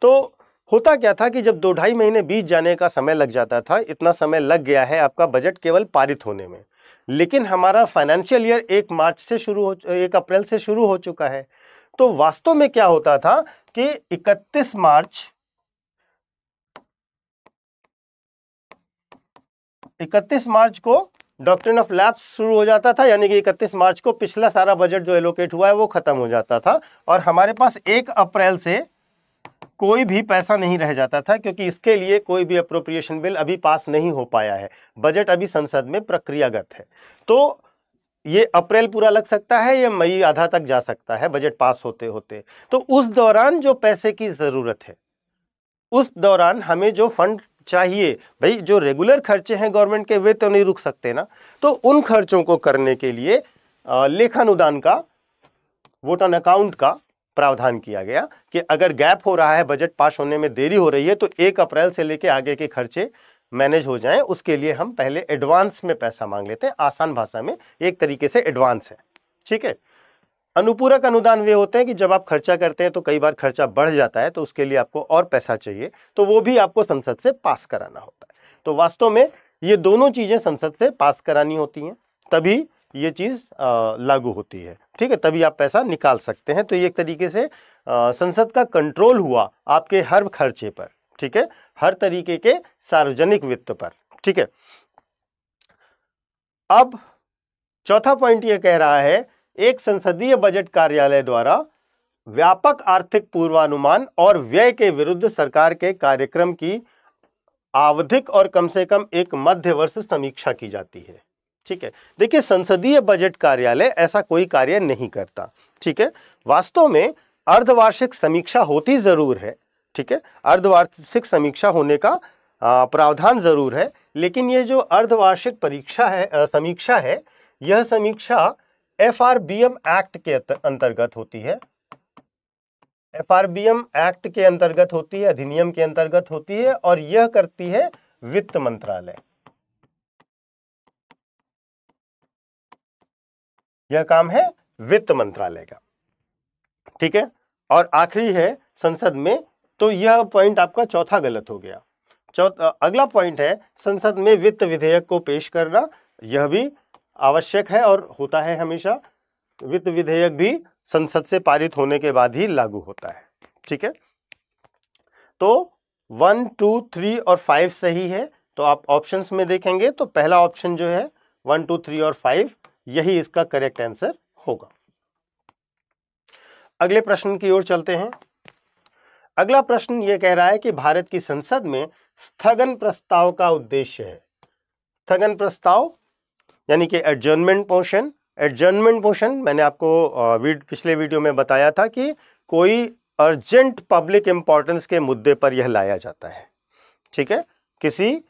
तो होता क्या था कि जब 2-2.5 महीने बीत जाने का समय लग जाता था, इतना समय लग गया है आपका बजट केवल पारित होने में, लेकिन हमारा फाइनेंशियल ईयर 1 अप्रैल से शुरू हो चुका है। तो वास्तव में क्या होता था कि 31 मार्च को डॉक्ट्रिन ऑफ लैप्स शुरू हो जाता था, यानी कि 31 मार्च को पिछला सारा बजट जो एलोकेट हुआ है वो खत्म हो जाता था, और हमारे पास 1 अप्रैल से कोई भी पैसा नहीं रह जाता था, क्योंकि इसके लिए कोई भी अप्रोप्रिएशन बिल अभी पास नहीं हो पाया है, बजट अभी संसद में प्रक्रियागत है। तो ये अप्रैल पूरा लग सकता है या मई आधा तक जा सकता है बजट पास होते होते। तो उस दौरान जो पैसे की जरूरत है, उस दौरान हमें जो फंड चाहिए, भाई जो रेगुलर खर्चे हैं गवर्नमेंट के वे तो नहीं रुक सकते ना, तो उन खर्चों को करने के लिए लेखानुदान का, वोट ऑन अकाउंट का प्रावधान किया गया कि अगर गैप हो रहा है, बजट पास होने में देरी हो रही है, तो 1 अप्रैल से लेके आगे के खर्चे मैनेज हो जाएं, उसके लिए हम पहले एडवांस में पैसा मांग लेते हैं। आसान भाषा में एक तरीके से एडवांस है। ठीक है, अनुपूरक अनुदान वे होते हैं कि जब आप खर्चा करते हैं तो कई बार खर्चा बढ़ जाता है, तो उसके लिए आपको और पैसा चाहिए, तो वो भी आपको संसद से पास कराना होता है। तो वास्तव में ये दोनों चीजें संसद से पास करानी होती हैं, तभी ये चीज लागू होती है। ठीक है, तभी आप पैसा निकाल सकते हैं। तो ये एक तरीके से संसद का कंट्रोल हुआ आपके हर खर्चे पर। ठीक है, हर तरीके के सार्वजनिक वित्त पर। ठीक है, अब चौथा पॉइंट ये कह रहा है, एक संसदीय बजट कार्यालय द्वारा व्यापक आर्थिक पूर्वानुमान और व्यय के विरुद्ध सरकार के कार्यक्रम की आवधिक और कम से कम एक मध्यवर्ष समीक्षा की जाती है। ठीक है, देखिए संसदीय बजट कार्यालय ऐसा कोई कार्य नहीं करता। ठीक है, वास्तव में अर्धवार्षिक समीक्षा होती जरूर है। ठीक है, अर्धवार्षिक समीक्षा होने का प्रावधान जरूर है, लेकिन ये जो अर्धवार्षिक समीक्षा है, यह समीक्षा FRBM एक्ट के अंतर्गत होती है। FRBM एक्ट के अंतर्गत होती है, अधिनियम के अंतर्गत होती है, और यह करती है वित्त मंत्रालय। यह काम है वित्त मंत्रालय का। ठीक है, और आखिरी है संसद में, तो यह पॉइंट आपका चौथा गलत हो गया। अगला पॉइंट है संसद में वित्त विधेयक को पेश करना, यह भी आवश्यक है और होता है हमेशा। वित्त विधेयक भी संसद से पारित होने के बाद ही लागू होता है। ठीक है, तो 1, 2, 3 और 5 सही है। तो आप ऑप्शंस में देखेंगे तो पहला ऑप्शन जो है 1, 2, 3 और 5, यही इसका करेक्ट आंसर होगा। अगले प्रश्न की ओर चलते हैं। अगला प्रश्न यह कह रहा है कि भारत की संसद में स्थगन प्रस्ताव का उद्देश्य है। स्थगन प्रस्ताव यानी कि एडजर्नमेंट मोशन। एडजर्नमेंट मोशन मैंने आपको पिछले वीडियो में बताया था कि कोई अर्जेंट पब्लिक इंपॉर्टेंस के मुद्दे पर यह लाया जाता है, ठीक है, किसी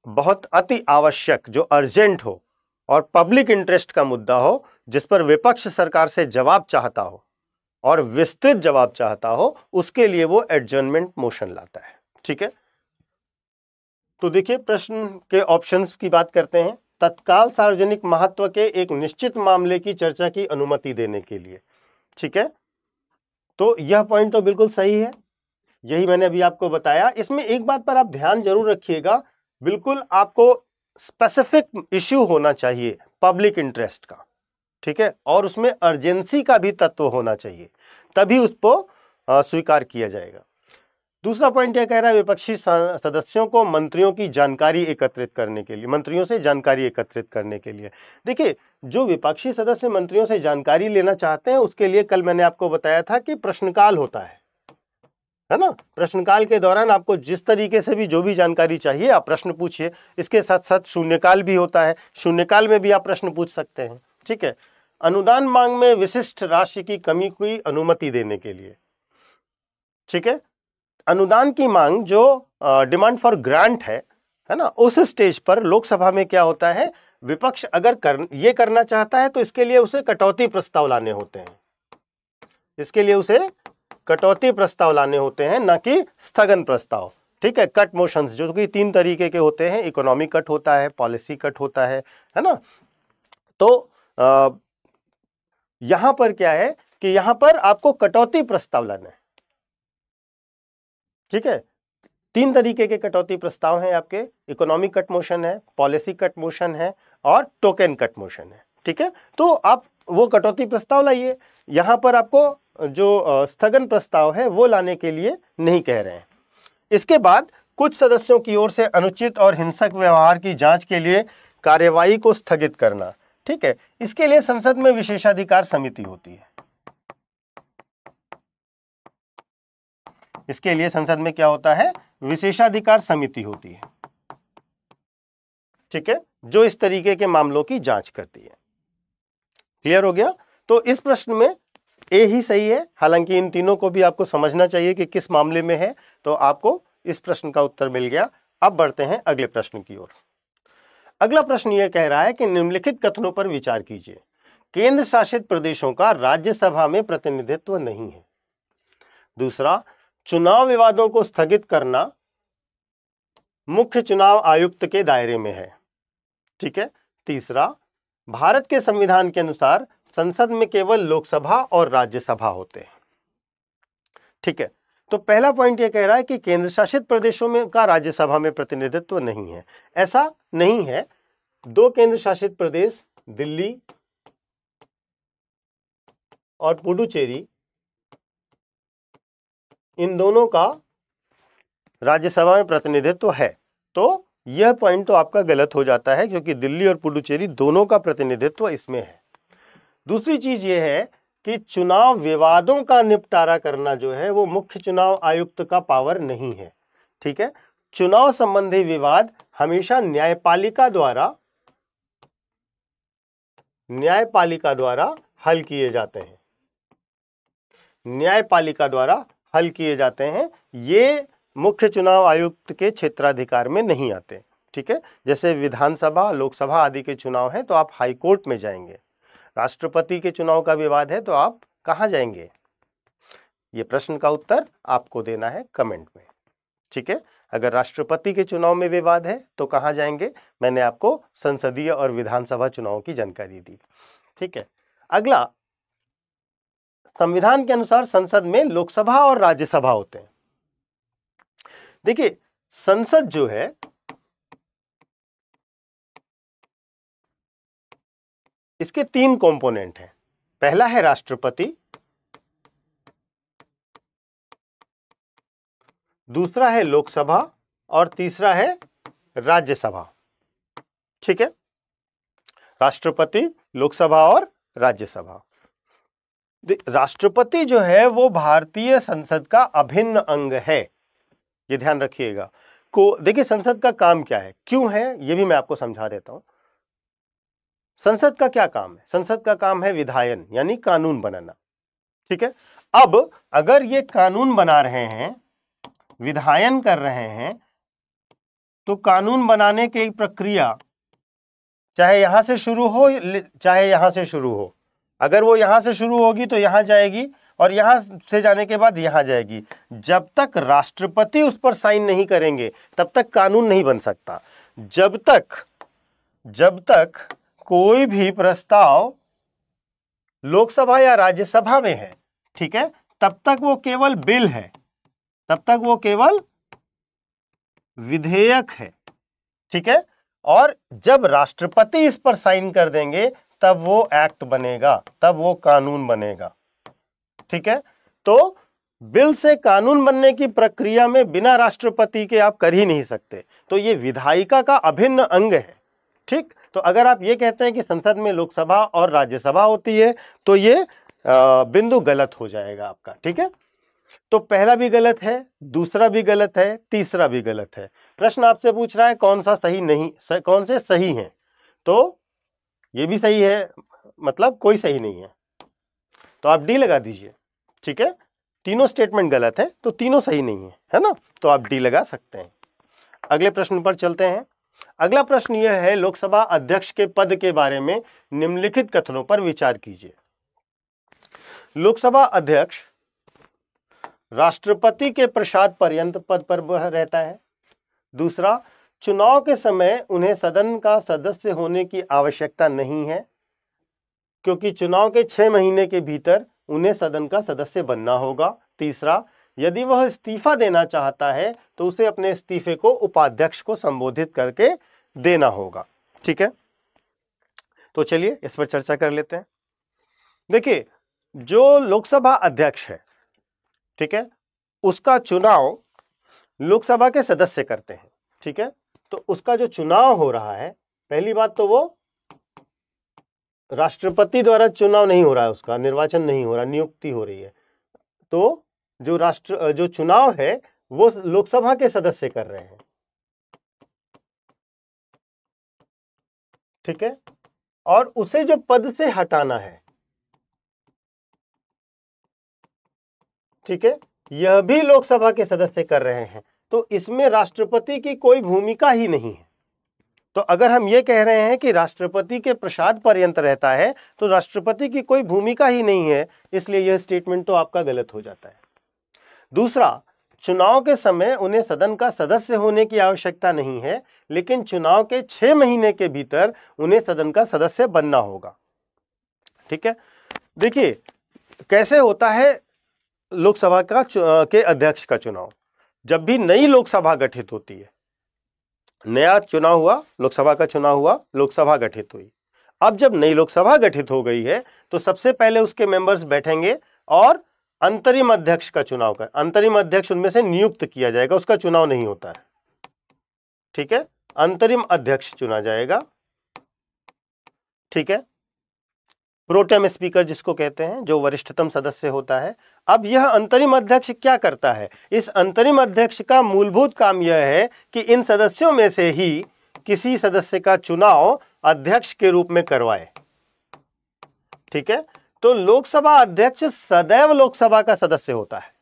बहुत अति आवश्यक जो अर्जेंट हो और पब्लिक इंटरेस्ट का मुद्दा हो, जिस पर विपक्ष सरकार से जवाब चाहता हो और विस्तृत जवाब चाहता हो, उसके लिए वो एडजर्नमेंट मोशन लाता है, ठीक है। तो देखिए प्रश्न के ऑप्शंस की बात करते हैं। तत्काल सार्वजनिक महत्व के एक निश्चित मामले की चर्चा की अनुमति देने के लिए, ठीक है। तो यह पॉइंट तो बिल्कुल सही है, यही मैंने अभी आपको बताया। इसमें एक बात पर आप ध्यान जरूर रखिएगा, बिल्कुल आपको स्पेसिफिक इश्यू होना चाहिए पब्लिक इंटरेस्ट का, ठीक है, और उसमें अर्जेंसी का भी तत्व होना चाहिए, तभी उसको स्वीकार किया जाएगा। दूसरा पॉइंट यह कह रहा है विपक्षी सदस्यों को मंत्रियों की जानकारी एकत्रित करने के लिए, मंत्रियों से जानकारी एकत्रित करने के लिए। देखिए जो विपक्षी सदस्य मंत्रियों से जानकारी लेना चाहते हैं, उसके लिए कल मैंने आपको बताया था कि प्रश्नकाल होता है ना। प्रश्नकाल के दौरान आपको जिस तरीके से भी जो भी जानकारी चाहिए आप प्रश्न पूछिए। इसके साथ साथ शून्यकाल भी होता है, शून्यकाल में भी आप प्रश्न पूछ सकते हैं, ठीक है। अनुदान मांग में विशिष्ट राशि की कमी की अनुमति देने के लिए, ठीक है। अनुदान की मांग जो डिमांड फॉर ग्रांट है ना, उस स्टेज पर लोकसभा में क्या होता है, विपक्ष अगर ये करना चाहता है तो इसके लिए उसे कटौती प्रस्ताव लाने होते हैं, इसके लिए उसे कटौती प्रस्ताव लाने होते हैं, ना कि स्थगन प्रस्ताव, ठीक है। कट मोशंस जो कि 3 तरीके के होते हैं, इकोनॉमिक कट होता है, पॉलिसी कट होता है ना। तो यहां पर क्या है कि यहां पर आपको कटौती प्रस्ताव लाना है, ठीक है। 3 तरीके के कटौती प्रस्ताव हैं आपके, इकोनॉमिक कट मोशन है, पॉलिसी कट मोशन है और टोकन कट मोशन है, ठीक है। तो आप वो कटौती प्रस्ताव लाइए, यहां पर आपको जो स्थगन प्रस्ताव है वो लाने के लिए नहीं कह रहे हैं। इसके बाद कुछ सदस्यों की ओर से अनुचित और हिंसक व्यवहार की जांच के लिए कार्यवाही को स्थगित करना, ठीक है। इसके लिए संसद में विशेषाधिकार समिति होती है, इसके लिए संसद में क्या होता है, विशेषाधिकार समिति होती है, ठीक है, जो इस तरीके के मामलों की जांच करती है। क्लियर हो गया। तो इस प्रश्न में ए ही सही है, हालांकि इन तीनों को भी आपको समझना चाहिए कि किस मामले में है, तो आपको इस प्रश्न का उत्तर मिल गया। अब बढ़ते हैं अगले प्रश्न की ओर। अगला प्रश्न यह कह रहा है कि निम्नलिखित कथनों पर विचार कीजिए। केंद्र शासित प्रदेशों का राज्यसभा में प्रतिनिधित्व नहीं है। दूसरा, चुनाव विवादों को स्थगित करना मुख्य चुनाव आयुक्त के दायरे में है, ठीक है। तीसरा, भारत के संविधान के अनुसार संसद में केवल लोकसभा और राज्यसभा होते हैं, ठीक है। तो पहला पॉइंट यह कह रहा है कि केंद्र शासित प्रदेशों में का राज्यसभा में प्रतिनिधित्व नहीं है। ऐसा नहीं है। 2 केंद्र शासित प्रदेश दिल्ली और पुडुचेरी, इन दोनों का राज्यसभा में प्रतिनिधित्व है। तो यह पॉइंट तो आपका गलत हो जाता है, क्योंकि दिल्ली और पुडुचेरी दोनों का प्रतिनिधित्व इसमें है। दूसरी चीज यह है कि चुनाव विवादों का निपटारा करना जो है वो मुख्य चुनाव आयुक्त का पावर नहीं है, ठीक है। चुनाव संबंधी विवाद हमेशा न्यायपालिका द्वारा हल किए जाते हैं, न्यायपालिका द्वारा हल किए जाते हैं। ये मुख्य चुनाव आयुक्त के क्षेत्राधिकार में नहीं आते, ठीक है। जैसे विधानसभा, लोकसभा आदि के चुनाव हैं तो आप हाई कोर्ट में जाएंगे। राष्ट्रपति के चुनाव का विवाद है तो आप कहां जाएंगे? ये प्रश्न का उत्तर आपको देना है कमेंट में, ठीक है। अगर राष्ट्रपति के चुनाव में विवाद है तो कहां जाएंगे? मैंने आपको संसदीय और विधानसभा चुनाव की जानकारी दी, ठीक है। अगला, संविधान के अनुसार संसद में लोकसभा और राज्यसभा होते हैं। देखिए संसद जो है इसके 3 कंपोनेंट हैं। पहला है राष्ट्रपति, दूसरा है लोकसभा और तीसरा है राज्यसभा, ठीक है। राष्ट्रपति, लोकसभा और राज्यसभा। राष्ट्रपति जो है वो भारतीय संसद का अभिन्न अंग है, ये ध्यान रखिएगा। देखिए संसद का काम क्या है, क्यों है, ये भी मैं आपको समझा देता हूं। संसद का क्या काम है? संसद का काम है विधायन यानी कानून बनाना। ठीक है, अब अगर ये कानून बना रहे हैं, विधायन कर रहे हैं, तो कानून बनाने की प्रक्रिया चाहे यहां से शुरू हो चाहे यहां से शुरू हो, अगर वो यहां से शुरू होगी तो यहां जाएगी और यहां से जाने के बाद यहां जाएगी। जब तक राष्ट्रपति उस पर साइन नहीं करेंगे तब तक कानून नहीं बन सकता। जब तक कोई भी प्रस्ताव लोकसभा या राज्यसभा में है, ठीक है, तब तक वो केवल बिल है, तब तक वो केवल विधेयक है। ठीक है, और जब राष्ट्रपति इस पर साइन कर देंगे तब वो एक्ट बनेगा, तब वो कानून बनेगा। ठीक है, तो बिल से कानून बनने की प्रक्रिया में बिना राष्ट्रपति के आप कर ही नहीं सकते, तो ये विधायिका का अभिन्न अंग है। ठीक, तो अगर आप ये कहते हैं कि संसद में लोकसभा और राज्यसभा होती है तो ये बिंदु गलत हो जाएगा आपका। ठीक है, तो पहला भी गलत है, दूसरा भी गलत है, तीसरा भी गलत है। प्रश्न आपसे पूछ रहा है कौन सा सही नहीं, कौन से सही हैं, तो ये भी सही है, मतलब कोई सही नहीं है, तो आप डी लगा दीजिए। ठीक है, तीनों स्टेटमेंट गलत है तो तीनों सही नहीं है ना, तो आप डी लगा सकते हैं। अगले प्रश्न पर चलते हैं। अगला प्रश्न यह है, लोकसभा अध्यक्ष के पद के बारे में निम्नलिखित कथनों पर विचार कीजिए। लोकसभा अध्यक्ष राष्ट्रपति के प्रसाद पर्यंत पद पर रहता है। दूसरा, चुनाव के समय उन्हें सदन का सदस्य होने की आवश्यकता नहीं है, क्योंकि चुनाव के 6 महीने के भीतर उन्हें सदन का सदस्य बनना होगा। तीसरा, यदि वह इस्तीफा देना चाहता है तो उसे अपने इस्तीफे को उपाध्यक्ष को संबोधित करके देना होगा। ठीक है, तो चलिए इस पर चर्चा कर लेते हैं। देखिए, जो लोकसभा अध्यक्ष है, ठीक है, उसका चुनाव लोकसभा के सदस्य करते हैं। ठीक है, तो उसका जो चुनाव हो रहा है, पहली बात तो वो राष्ट्रपति द्वारा चुनाव नहीं हो रहा है, उसका निर्वाचन नहीं हो रहा, नियुक्ति हो रही है। तो जो चुनाव है वो लोकसभा के सदस्य कर रहे हैं। ठीक है, और उसे जो पद से हटाना है, ठीक है, यह भी लोकसभा के सदस्य कर रहे हैं, तो इसमें राष्ट्रपति की कोई भूमिका ही नहीं है। तो अगर हम ये कह रहे हैं कि राष्ट्रपति के प्रसाद पर्यंत रहता है तो राष्ट्रपति की कोई भूमिका ही नहीं है, इसलिए यह स्टेटमेंट तो आपका गलत हो जाता है। दूसरा, चुनाव के समय उन्हें सदन का सदस्य होने की आवश्यकता नहीं है, लेकिन चुनाव के 6 महीने के भीतर उन्हें सदन का सदस्य बनना होगा। ठीक है, देखिए कैसे होता है लोकसभा के अध्यक्ष का चुनाव। जब भी नई लोकसभा गठित होती है, नया चुनाव हुआ, लोकसभा का चुनाव हुआ, लोकसभा गठित हुई। अब जब नई लोकसभा गठित हो गई है तो सबसे पहले उसके मेंबर्स बैठेंगे और अंतरिम अध्यक्ष का चुनाव कर, अंतरिम अध्यक्ष उनमें से नियुक्त किया जाएगा, उसका चुनाव नहीं होता है। ठीक है, अंतरिम अध्यक्ष चुना जाएगा। ठीक है, प्रोटेम स्पीकर जिसको कहते हैं, जो वरिष्ठतम सदस्य होता है। अब यह अंतरिम अध्यक्ष क्या करता है? इस अंतरिम अध्यक्ष का मूलभूत काम यह है कि इन सदस्यों में से ही किसी सदस्य का चुनाव अध्यक्ष के रूप में करवाए। ठीक है, तो लोकसभा अध्यक्ष सदैव लोकसभा का सदस्य होता है।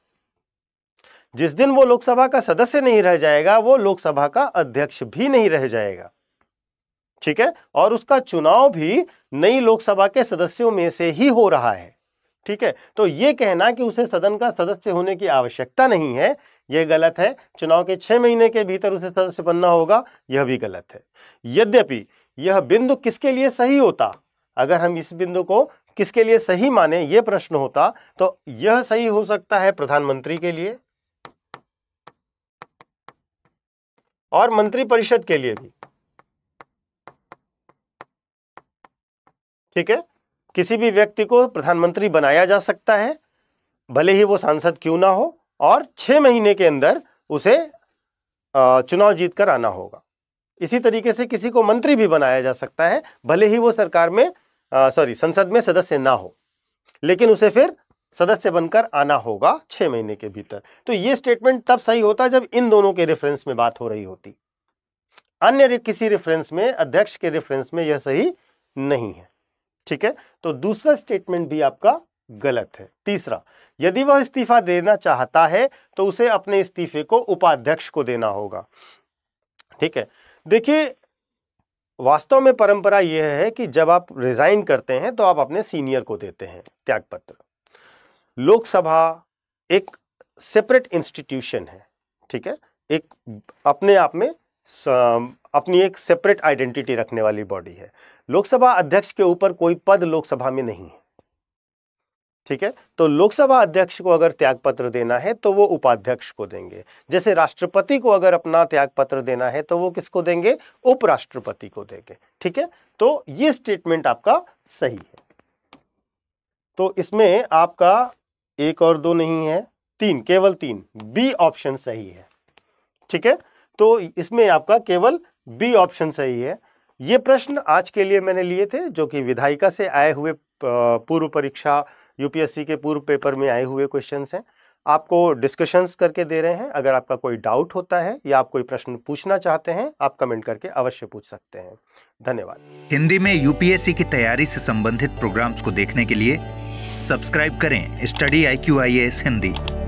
जिस दिन वो लोकसभा का सदस्य नहीं रह जाएगा, वो लोकसभा का अध्यक्ष भी नहीं रह जाएगा। ठीक है, और उसका चुनाव भी नई लोकसभा के सदस्यों में से ही हो रहा है। ठीक है, तो यह कहना कि उसे सदन का सदस्य होने की आवश्यकता नहीं है, यह गलत है। चुनाव के 6 महीने के भीतर उसे सदस्य बनना होगा, यह भी गलत है। यद्यपि यह बिंदु किसके लिए सही होता, अगर हम इस बिंदु को किसके लिए सही माने, यह प्रश्न होता, तो यह सही हो सकता है प्रधानमंत्री के लिए और मंत्रिपरिषद के लिए भी। ठीक है, किसी भी व्यक्ति को प्रधानमंत्री बनाया जा सकता है, भले ही वो सांसद क्यों ना हो, और 6 महीने के अंदर उसे चुनाव जीतकर आना होगा। इसी तरीके से किसी को मंत्री भी बनाया जा सकता है, भले ही वो सरकार में संसद में सदस्य ना हो, लेकिन उसे फिर सदस्य बनकर आना होगा 6 महीने के भीतर। तो ये स्टेटमेंट तब सही होता जब इन दोनों के रेफरेंस में बात हो रही होती। अन्य किसी रेफरेंस में, अध्यक्ष के रेफरेंस में यह सही नहीं है। ठीक है, तो दूसरा स्टेटमेंट भी आपका गलत है। तीसरा, यदि वह इस्तीफा देना चाहता है तो उसे अपने इस्तीफे को उपाध्यक्ष को देना होगा। ठीक है, देखिए वास्तव में परंपरा यह है कि जब आप रिजाइन करते हैं तो आप अपने सीनियर को देते हैं त्यागपत्र। लोकसभा एक सेपरेट इंस्टीट्यूशन है। ठीक है, एक अपने आप में अपनी एक सेपरेट आइडेंटिटी रखने वाली बॉडी है। लोकसभा अध्यक्ष के ऊपर कोई पद लोकसभा में नहीं है। ठीक है, तो लोकसभा अध्यक्ष को अगर त्यागपत्र देना है तो वो उपाध्यक्ष को देंगे। जैसे राष्ट्रपति को अगर अपना त्यागपत्र देना है तो वो किसको देंगे? उपराष्ट्रपति को देंगे। ठीक है, तो ये स्टेटमेंट आपका सही है। तो इसमें आपका 1 और 2 नहीं है, 3, केवल 3, बी ऑप्शन सही है। ठीक है, तो इसमें आपका केवल बी ऑप्शन सही है। ये प्रश्न आज के लिए मैंने लिए थे जो कि विधायिका से आए हुए पूर्व परीक्षा यूपीएससी के पूर्व पेपर में आए हुए क्वेश्चंस हैं। आपको डिस्कशंस करके दे रहे हैं। अगर आपका कोई डाउट होता है या आप कोई प्रश्न पूछना चाहते हैं, आप कमेंट करके अवश्य पूछ सकते हैं। धन्यवाद। हिंदी में यूपीएससी की तैयारी से संबंधित प्रोग्राम्स को देखने के लिए सब्सक्राइब करें स्टडी IQ IAS हिंदी।